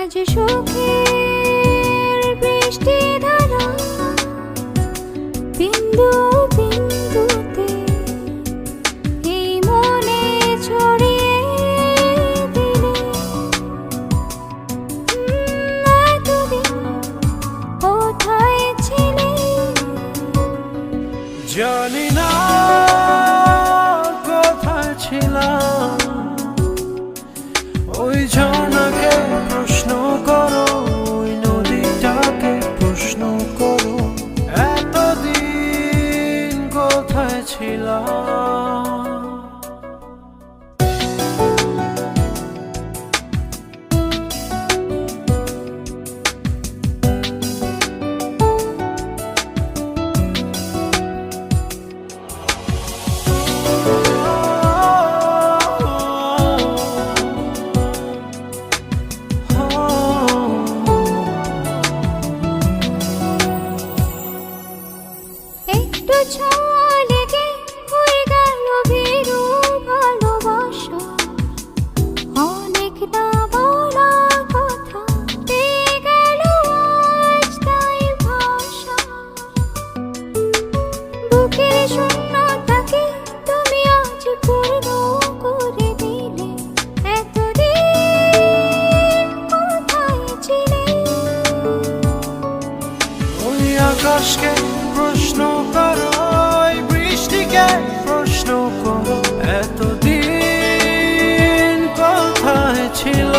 আজ সুখের বৃষ্টি ধারা বিন্দু বিন্দুতে এই মনে ছড়িয়ে দিলে এতদিন কোথায় ছিলে জানি না কোথায় ছিলাম ওই ঝর্ণাকে প্রশ্ন করো ওই নদীটাকে প্রশ্ন করো এতদিন কোথায় ছিলাম একটু ছোঁয়া লেগে হয়ে গেল ভীরু ভালোবাসা অনেক না বলা কথা পেয়ে গেল আজ তাই ভাষা বুকের শূন্যতাকে তুমি আজ পূর্ণ করে দিলে এতদিন কোথায় ছিলে ওই আকাশকে প্রশ্ন করো ওই বৃষ্টিকে প্রশ্ন করো এতদিন কোথায় ছিল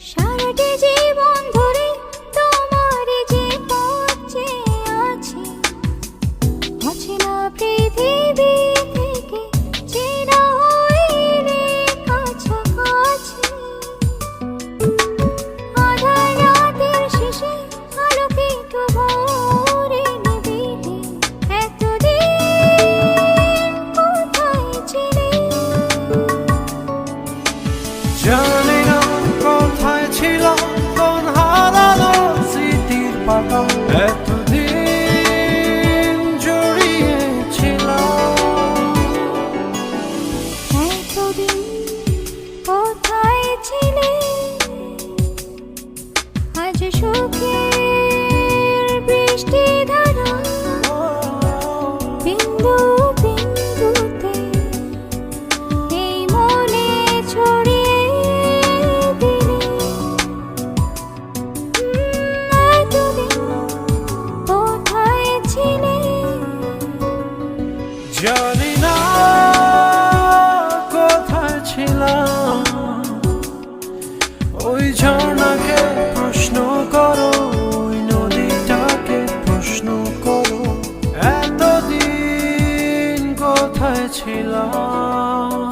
সারাটি জীবন ধরে তোমার যে পথ চেয়ে আছি অচেনা পৃথিবী থেকে চেনা হইলে কাছাকাছি আধার রাতের শেষে আলোকিত ভোরে নিবিলে এতদিন কোথায় ছিলে জানি না কোথায় ছিল কোন হারানো স্মৃতির পাতা এতদিন জড়িয়েছিল এতদিন কোথায় ছিলে আজ সুখের বৃষ্টি ধারা বিন্দু বিন্দুতে এই মনে ছড়িয়ে দিলে এতদিন কোথায় ছিলে জানি না কোথায় ছিলাম ওই ঝর্ণাকে প্রশ্ন করো ওই নদীটাকে প্রশ্ন করো এতদিন কোথায় ছিলাম।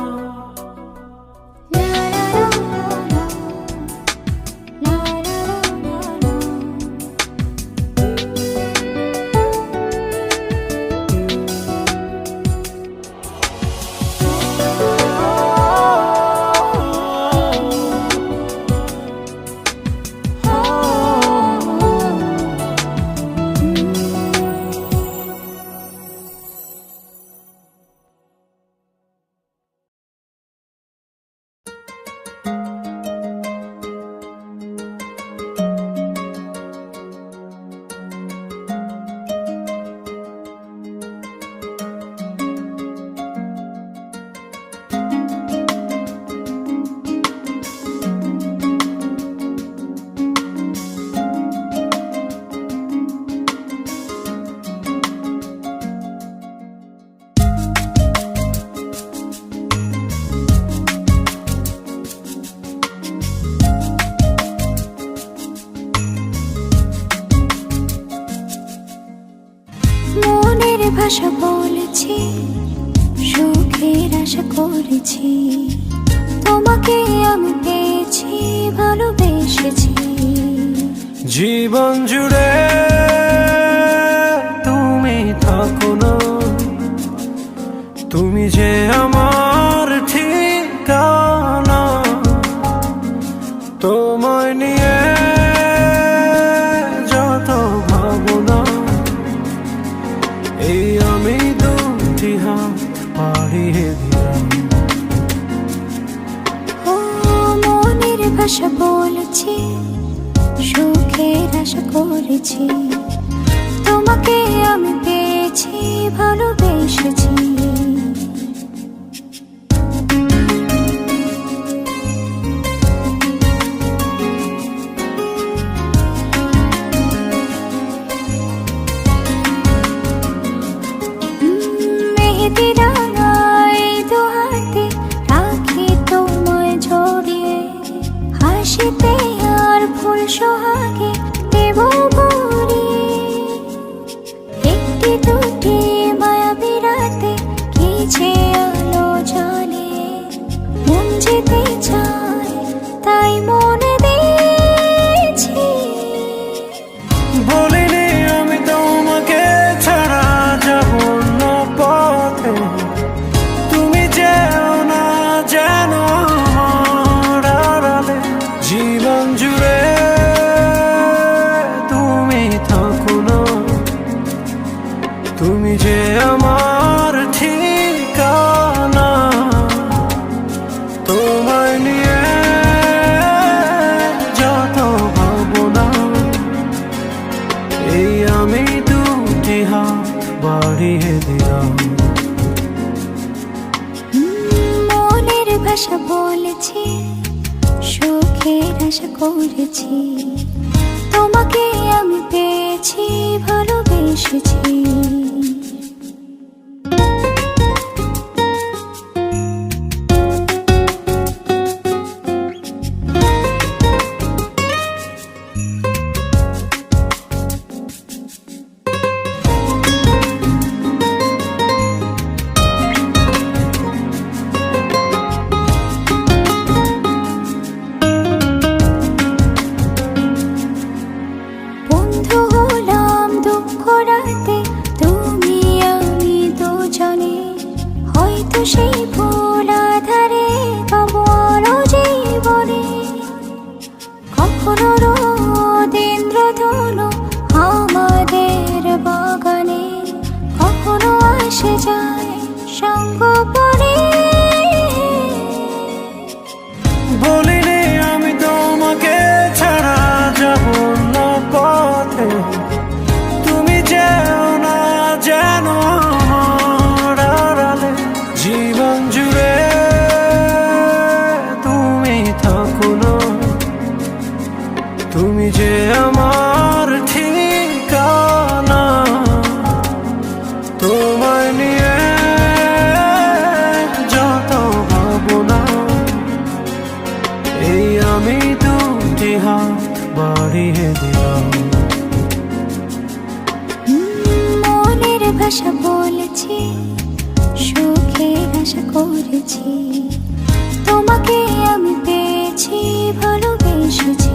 ভাষা বলেছি, সুখের আশা করেছি, তোমাকে আমি পেয়েছি, ভালোবেসেছি। জীবন জুড়ে তুমি থাকো না, তুমি যে আমার ঠিকানা। তোমায় নিয়ে যত ভাবনা, এই আমি দুটি হাত বাড়িয়ে দিলাম। ও মনের ভাষা বলেছি, সুখের আশা করেছি, তোমাকে আমি পেয়েছি, ভালোবেসেছি। মেহেদি রাঙায় দু হাতে রাখি তোমায় জড়িয়ে, হাসিতে আর ফুল সোহাগে দেব ভরিয়ে। একটি দুটি মায়াবী রাতে কি যে আলো জ্বালিয়ে, মন যেতে চায় তাই মনে দিয়েছি। বলিনি আমি তোমাকে ছাড়া যাব না পথে, তুমি যেও না যেন আমার আড়ালে। জীবন জুড়ে তুমি থাকো না, তুমি যে আমার ঠিকানা। তোমায় নিয়ে যত ভাবনা, এই আমি দুটি হাত বাড়িয়ে দিলাম। মনের ভাষা বলেছি, সুখের আশা করেছি, তোমাকে আমি পেয়েছি, ভালোবেসেছি। বন্ধু হলাম দুঃখ রাতে, তুমি আমি দুজনে, হয়তো সেই ভুল আধারে পাবো আরো জীবনে। কখনো রোদ ইন্দ্রধনু আমাদের বাগানে, কখনো আসে যায় সঙ্গ পরে। বলিনি আমি তোমাকে ছাড়া যাব না পথে, তুমি যেও না যেন আমার আড়ালে। জীবন জুড়ে তুমি থাকো না, তুমি যে আমার ঠিকানা। তোমায় নিয়ে যত ভাবনা, এই আমি দুটি হাত বাড়িয়ে দিলাম। মনের ভাষা বলেছি, সুখের আশা করেছি, তোমাকে আমি পেয়েছি, ভালোবেসেছি।